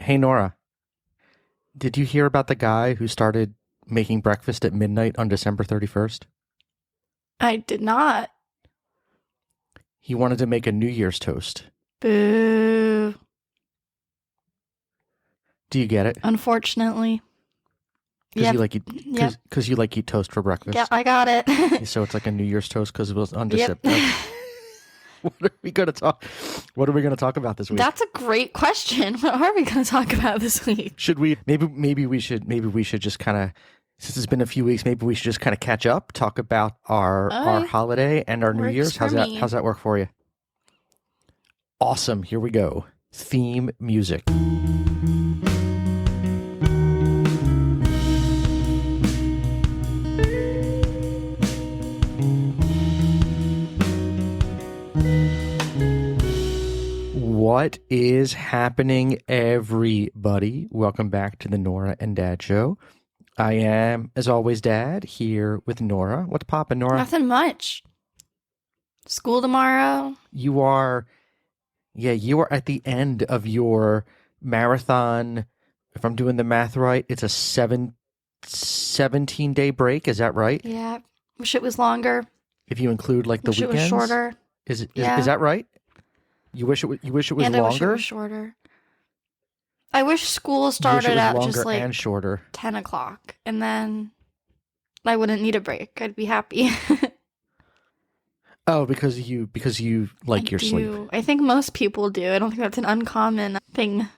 Hey Nora, did you hear about the guy who started making breakfast at midnight on December 31st? I did not. He wanted to make a New Year's toast. Boo. Do you get it? Unfortunately. Because Yep. you like eat, Yep. because you like eat toast for breakfast. Yeah, I got it. So it's like a New Year's toast because it was on Yep. December. What are we gonna talk? What are we gonna talk about this week? That's a great question. What are we going to talk about this week? Should we maybe we should just kind of, since it's been a few weeks, maybe we should just kind of catch up, talk about our Alright. holiday and our New Works Year's. for How's that? me. How's that work for you? Awesome. Here we go. Theme music. What is happening, everybody? Welcome back to the Norah and Dad show. I am, as always, Dad, here with Nora. What's poppin', Nora? Nothing much. School tomorrow. You are at the end of your marathon. If I'm doing the math right, it's a 17-day break. Is that right? Yeah. Wish it was longer. If you include like the Wish weekends, it was shorter. is Yeah. that right? You wish it was And I wish it longer. was shorter. I wish school You wish it started was at longer just like and shorter. 10 o'clock. And then I wouldn't need a break. I'd be happy. Oh, because you like your sleep. do. I think most people do. I don't think that's an uncommon thing.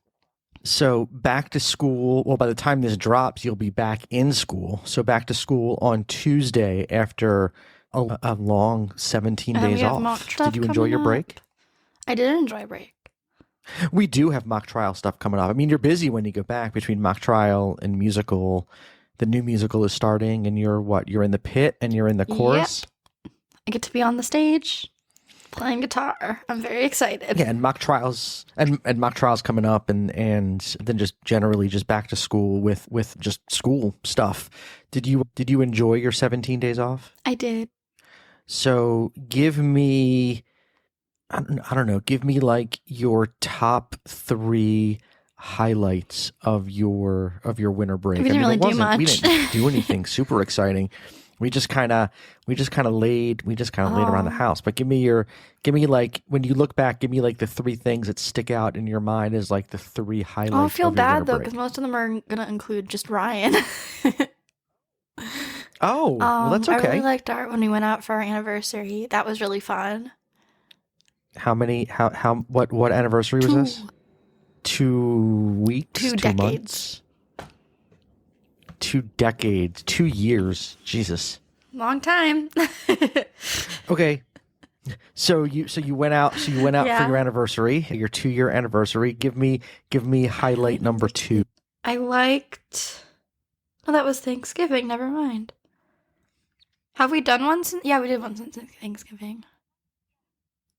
So back to school. Well, by the time this drops, you'll be back in school. So back to school on Tuesday after a long 17 And we days have off. mock stuff Did you enjoy your coming break? up. I did enjoy break. We do have mock trial stuff coming up. I mean, you're busy when you go back between mock trial and musical. The new musical is starting, and you're what? You're in the pit and you're in the chorus. I get to be on the stage playing guitar. I'm very excited. Yeah, and mock trials and mock trials coming up, and then just generally just back to school with just school stuff. Did you enjoy your 17 days off? I did. So give me, I don't know, give me like your top 3 highlights of your winter break. We didn't really do We much. didn't do anything super exciting. We just kind of laid around the house. But give me like, when you look back, give me like the 3 things that stick out in your mind as like the 3 highlights. I'll feel of your bad winter though, break. because most of them are gonna include just Ryan. Oh, well, that's okay. I really liked art when we went out for our anniversary. That was really fun. What anniversary was this? 2 weeks? 2 2 decades. months? 2 decades, 2 years. Jesus. Long time. Okay. So you went out for Yeah. your anniversary, your 2-year anniversary. Give me highlight number 2. I liked. Oh, that was Thanksgiving. Never mind. Have we done one since? Yeah, we did one since Thanksgiving.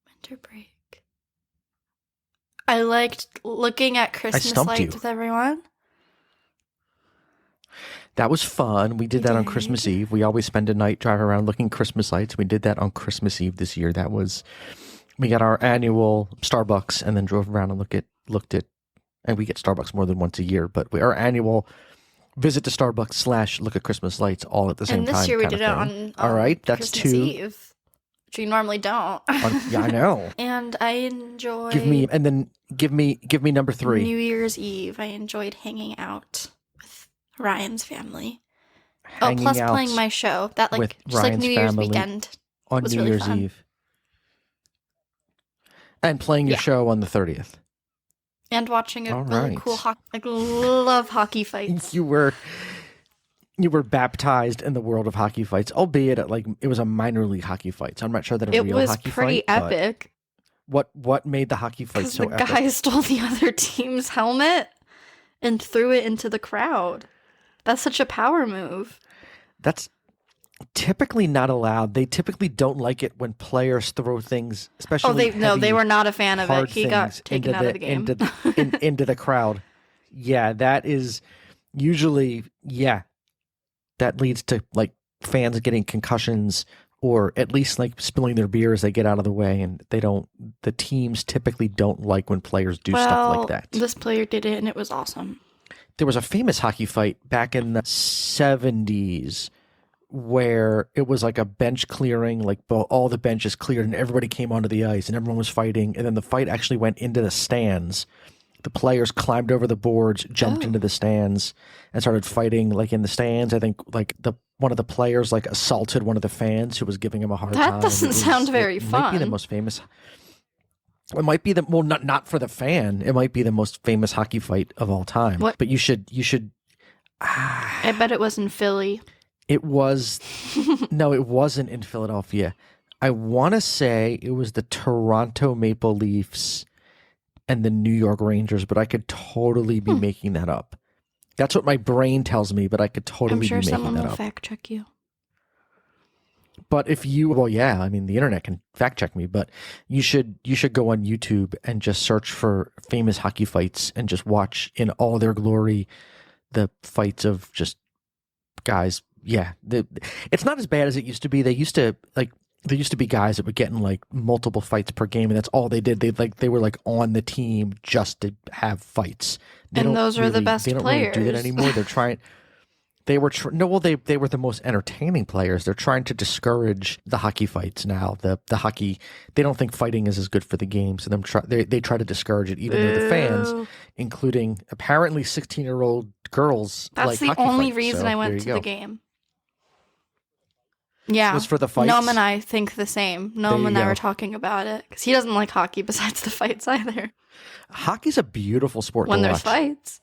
Winter break. I liked looking at Christmas stumped you. lights with everyone. That was fun. We did We that on did. Christmas Eve. We always spend a night driving around looking at Christmas lights. We did that on Christmas Eve this year. We got our annual Starbucks and then drove around and looked at, and we get Starbucks more than once a year, but our annual visit to Starbucks / look at Christmas lights all at the same And time. this year we kinda did it thing. on All right, that's Christmas 2. Eve, which we normally don't. Yeah, I know. And I enjoyed Give me number 3. New Year's Eve. I enjoyed hanging out with Ryan's family. Hanging plus out playing my show. That with just like Ryan's New Year's family weekend. on was New really Year's fun. Eve. And playing your Yeah. show on the 30th. And watching a All really right. cool love hockey fights. You were baptized in the world of hockey fights, albeit it was a minor league hockey fight. So I'm not sure that a It real was hockey pretty fight. but epic. What made the hockey fight Because so the epic? guy stole the other team's helmet and threw it into the crowd. That's such a power move. That's typically not allowed. They typically don't like it when players throw things, especially Oh, they heavy, were not a fan of it. hard He got things taken out of the game. into the crowd. Yeah, that is usually that leads to like fans getting concussions or at least like spilling their beer as they get out of the way, and the teams typically don't like when players do stuff like that. This player did it and it was awesome. There was a famous hockey fight back in the 70s where it was like a bench clearing, like all the benches cleared and everybody came onto the ice and everyone was fighting, and then the fight actually went into the stands. The players climbed over the boards, jumped into the stands, and started fighting like in the stands. I think like one of the players like assaulted one of the fans who was giving him a hard time. That doesn't sound very fun. It might be the most famous. It might be not for the fan. It might be the most famous hockey fight of all time. What? But you should. I bet it was in Philly. It was. No, it wasn't in Philadelphia. I want to say it was the Toronto Maple Leafs and the New York Rangers, but I could totally be making that up. That's what my brain tells me, but I could totally be making that up. I'm sure someone will fact check you. But if you, well, yeah, I mean, the internet can fact check me, but you should go on YouTube and just search for famous hockey fights and just watch in all their glory the fights of just guys. Yeah, it's not as bad as it used to be. There used to be guys that were getting like multiple fights per game, and that's all they did. They were like on the team just to have fights. And those are the best players. Really do that anymore. They're trying. They were they were the most entertaining players. They're trying to discourage the hockey fights now. The hockey, they don't think fighting is as good for the game, so they try to discourage it. Even though the fans, including apparently 16-year-old girls, that's like the only fights, reason so I went to the game. Yeah, was for the fights. Noam and I think the same. Noam and I were talking about it because he doesn't like hockey besides the fights either. Hockey's a beautiful sport when to there's watch. Fights.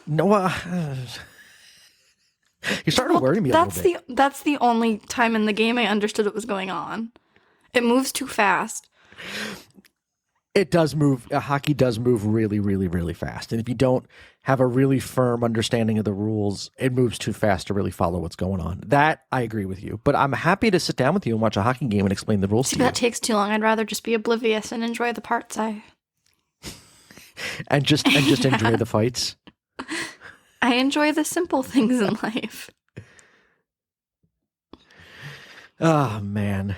No, you're starting to worry me a little bit. That's the only time in the game I understood what was going on. It moves too fast. It does move. Hockey does move really, really, really fast. And if you don't have a really firm understanding of the rules, it moves too fast to really follow what's going on. That I agree with you. But I'm happy to sit down with you and watch a hockey game and explain the rules to you. That takes too long. I'd rather just be oblivious and enjoy the parts and just enjoy the fights. I enjoy the simple things in life. Oh man.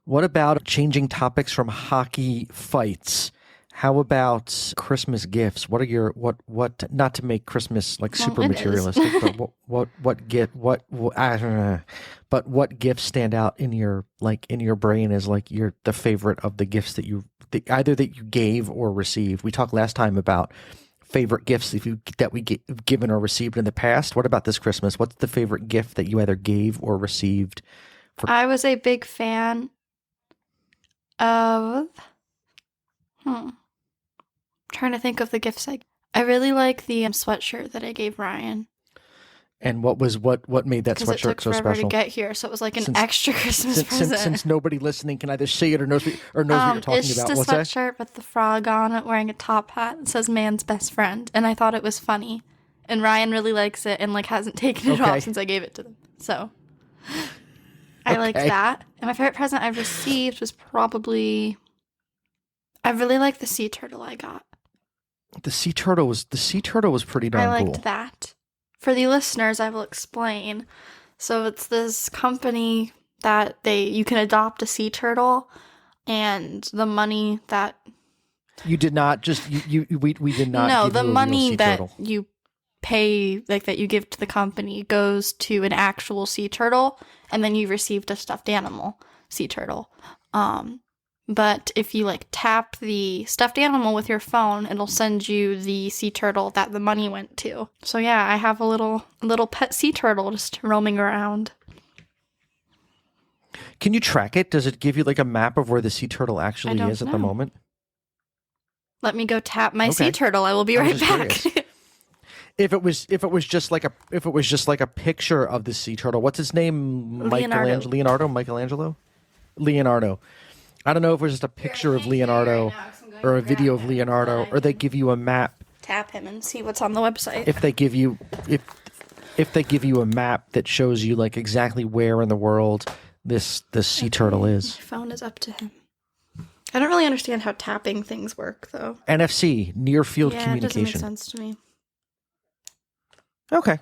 What about changing topics from hockey fights? How about Christmas gifts? What are your what not to make Christmas like super materialistic, but what what gifts stand out in your brain as like the favorite of the gifts that you gave or received? We talked last time about favorite gifts that we given or received in the past. What about this Christmas? What's the favorite gift that you either gave or received? I was a big fan of trying to think of the gifts I really like the sweatshirt that I gave Ryan. And what made that sweatshirt so special? Because it took forever to get here, so it was like an extra Christmas present. Since nobody listening can either see it or knows what you're talking about. It's just a sweatshirt with the frog on it, wearing a top hat. It says "Man's Best Friend," and I thought it was funny. And Ryan really likes it, and hasn't taken it off since I gave it to them. So I liked that. And my favorite present I've received was probably, I really like the sea turtle I got. The sea turtle was pretty darn cool. I liked that. For the listeners, I will explain. So it's this company that you can adopt a sea turtle, and the money that you did not just we did not. No, give the you a money real sea that turtle. you pay, that you give to the company, goes to an actual sea turtle, and then you received a stuffed animal sea turtle. But if you tap the stuffed animal with your phone, it'll send you the sea turtle that the money went to. So yeah, I have a little pet sea turtle just roaming around. Can you track it? Does it give you a map of where the sea turtle actually is at the moment? Let me go tap my sea turtle. I will be right back. If it was just like a picture of the sea turtle, what's his name? Michelangelo. I don't know if it was just a picture of Leonardo or a video of Leonardo, or they give you a map. Tap him and see what's on the website. If they give you a map that shows you exactly where in the world this sea turtle is. My phone is up to him. I don't really understand how tapping things work though. NFC, near field communication. It doesn't make sense to me. Okay.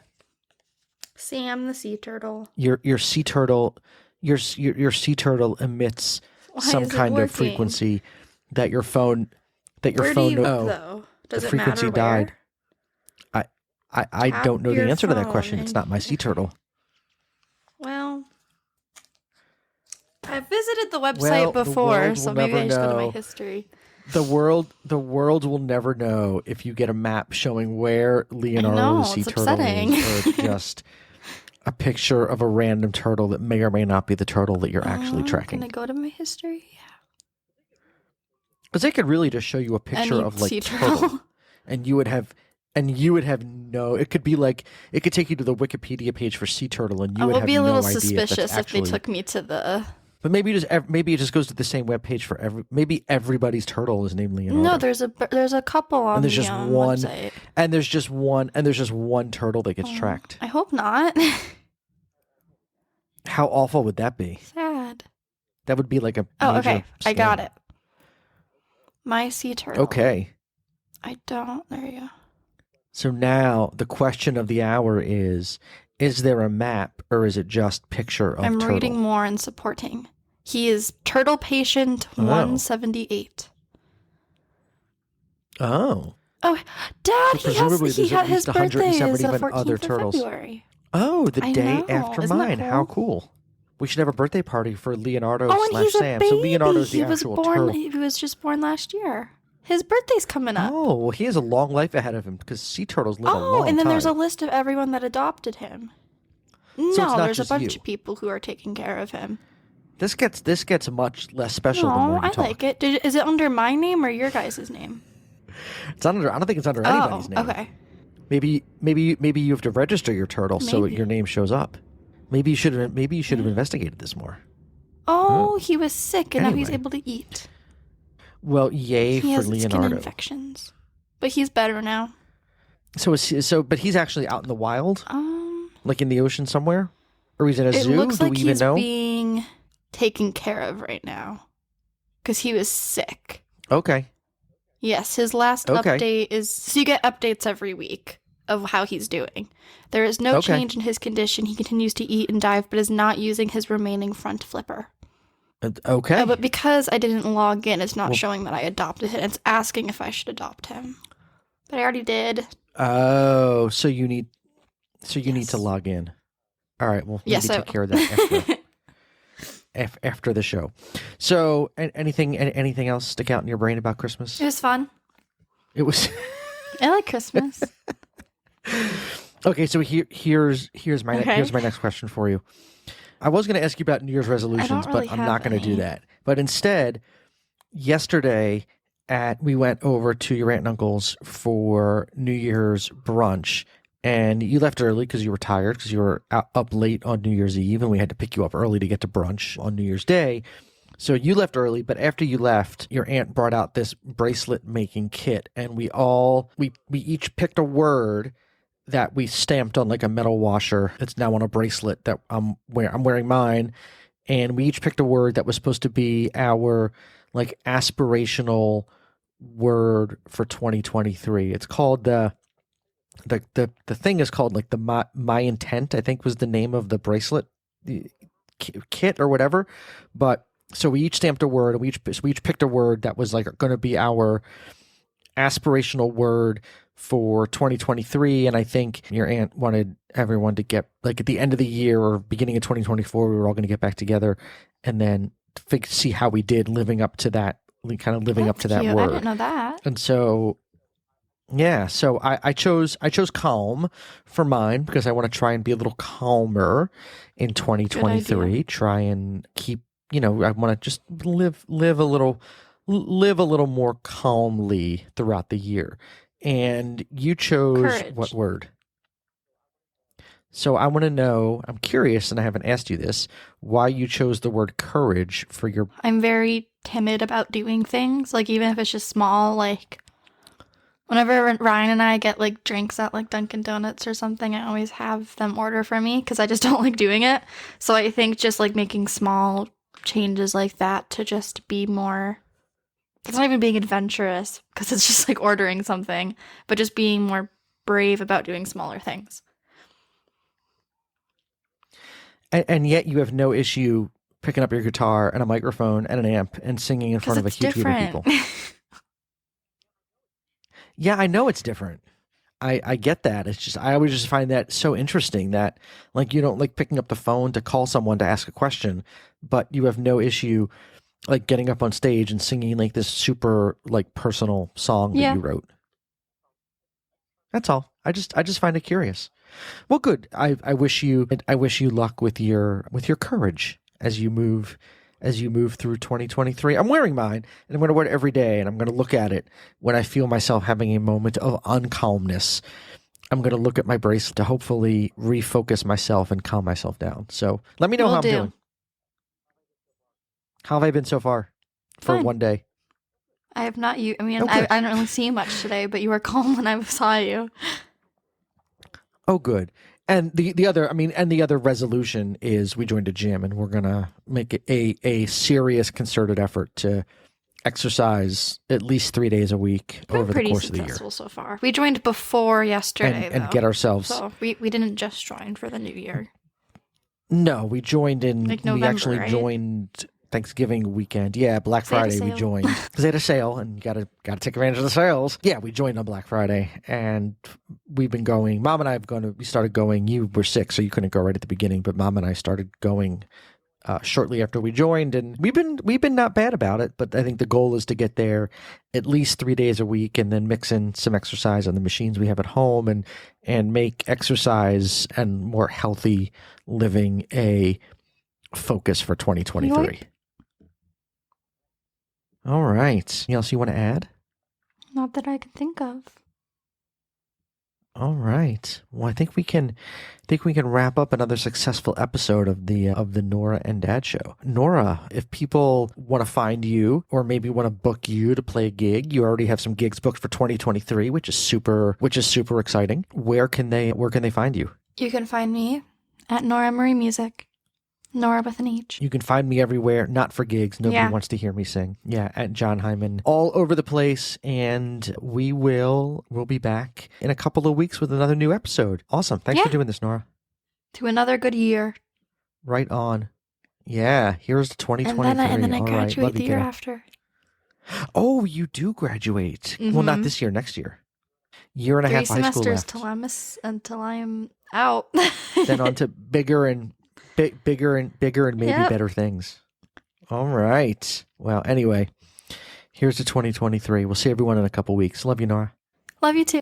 Sam the sea turtle. Your sea turtle your sea turtle emits Why some is it kind of working? frequency that your phone Where do you knows. look, though? Does The it frequency matter died. where? I Tap don't know the your answer to that phone question. It's and- not my sea turtle. Well, I visited the website Well, the before, world so will maybe never I just go to my know. history. The world will never know if you get a map showing where Leonardo the sea it's turtle upsetting. is, or it's just a picture of a random turtle that may or may not be the turtle that you're actually tracking. Can I go to my history? Because they could really just show you a picture Any of like sea turtle, and you would have no. It could be like it could take you to the Wikipedia page for sea turtle, and you I would will have be a little no idea suspicious if if they took me to the. But maybe it just goes to the same web page for maybe everybody's turtle is named Leonardo. No, there's a couple on there's the just one, website. and there's just one turtle that gets tracked. I hope not. How awful would that be? Sad. That would be like a okay. I got scam. it. My sea turtle. Okay. There you go. So now the question of the hour is there a map or is it just picture of I'm turtle? reading more and supporting. He is turtle patient 178. Oh. Oh, Dad, So presumably there's at his least birthday is the 177 other 14th of turtles. February. Oh, the I day know. after Isn't that mine. cool? How cool. We should have a birthday party for Leonardo Oh, and he's a Sam. baby. So Leonardo's the he was actual born. turtle. He was just born last year. His birthday's coming up. Oh, well, he has a long life ahead of him because sea turtles live a long time. And then there's a list of everyone that adopted him. it's not there's a just bunch you. of people who are taking care of him. This gets much less special the more you I talk. like it. Is it under my name or your guys' name? It's under. I don't think it's under anybody's name. Okay. Maybe you have to register your turtle so your name shows up. Maybe you should have investigated this more. Oh, he was sick and now he's Anyway. able to eat. Well, yay He for has Leonardo. skin infections, but he's better now. But he's actually out in the wild, Um, like in the ocean somewhere, or he's in a it zoo. looks Do like we even he's know? being taken care of right now because he was sick. Okay. Yes, his last Okay. update is so you get updates every week of how he's doing. There is no Okay. change in his condition. He continues to eat and dive, but is not using his remaining front flipper. Okay. But because I didn't log in, it's not showing that I adopted him. It's asking if I should adopt him. But I already did. Oh, so you need to log in. All right. Well, maybe take care of that after the show. So, anything else stick out in your brain about Christmas? It was fun. It was. I like Christmas. Okay, so here's my next question for you. I was going to ask you about New Year's resolutions, really but I'm have not going to do any. that. But instead, yesterday we went over to your aunt and uncle's for New Year's brunch, and you left early because you were tired because you were up late on New Year's Eve, and we had to pick you up early to get to brunch on New Year's Day. So you left early, but after you left, your aunt brought out this bracelet making kit, and we each picked a word that we stamped on like a metal washer. It's now on a bracelet that I'm wearing mine, and we each picked a word that was supposed to be our like aspirational word for 2023. It's called the thing is called like the my intent, I think was the name of the bracelet kit or whatever. But so we each stamped a word, and we each picked a word that was like going to be our aspirational word for 2023. And I think your aunt wanted everyone to get like at the end of the year or beginning of 2024, we were all going to get back together and then see how we did living up to that Cute. word. I didn't know that. And so yeah, so I chose calm for mine because I want to try and be a little calmer in 2023. Try and keep, I want to just live a little more calmly throughout the year. And you chose Courage. what word? So I want to know, I'm curious, and I haven't asked you this, why you chose the word courage for your... I'm very timid about doing things, like even if it's just small, like whenever Ryan and I get like drinks at like Dunkin' Donuts or something, I always have them order for me because I just don't like doing it. So I think just like making small changes like that to just be more... It's not even being adventurous because it's just like ordering something, but just being more brave about doing smaller things. And yet you have no issue picking up your guitar and a microphone and an amp and singing in front of a huge group of people. Yeah, I know it's different. I get that. It's just I always just find that so interesting that like you don't like picking up the phone to call someone to ask a question, but you have no issue like getting up on stage and singing like this super like personal song that you wrote. That's all. I just find it curious. Well, good. I wish you luck with your courage as you move through 2023. I'm wearing mine, and I'm going to wear it every day, and I'm going to look at it when I feel myself having a moment of uncalmness. I'm going to look at my bracelet to hopefully refocus myself and calm myself down. So let me know how I'm doing. How have I been so far for Fine. one day? I have not. I mean, okay. I don't really see you much today, but you were calm when I saw you. Oh, good. And the other resolution is we joined a gym, and we're gonna make it a serious concerted effort to exercise at least 3 days a week over the course of the year. Pretty successful so far. We joined before yesterday, and get ourselves. So we didn't just join for the new year. No, we joined in. Like November, we actually right? joined Thanksgiving weekend. Yeah, Black Friday we joined because they had a sale, and you gotta take advantage of the sales. Yeah, we joined on Black Friday, and we've been going. Mom and I we started going. You were sick, so you couldn't go right at the beginning, but Mom and I started going shortly after we joined, and we've been not bad about it. But I think the goal is to get there at least 3 days a week, and then mix in some exercise on the machines we have at home, and make exercise and more healthy living a focus for 2023. All right. Anything else you want to add? Not that I can think of. All right. Well, I think we can wrap up another successful episode of the Norah and Dad show. Norah, if people want to find you or maybe want to book you to play a gig, you already have some gigs booked for 2023, which is super exciting. Where can they find you? You can find me at Norah Marie Music. Norah with an H. You can find me everywhere, not for gigs. Nobody wants to hear me sing. Yeah, at John Hyman. All over the place. And we'll be back in a couple of weeks with another new episode. Awesome. Thanks for doing this, Norah. To another good year. Right on. Yeah, here's 2023. And then I graduate the year after. Oh, you do graduate. Mm-hmm. Well, not this year, next year. Year and a half high school left. 3 semesters until I'm out. Then on to bigger and maybe better things. All right. Well, anyway, here's to 2023. We'll see everyone in a couple weeks. Love you, Norah. Love you too.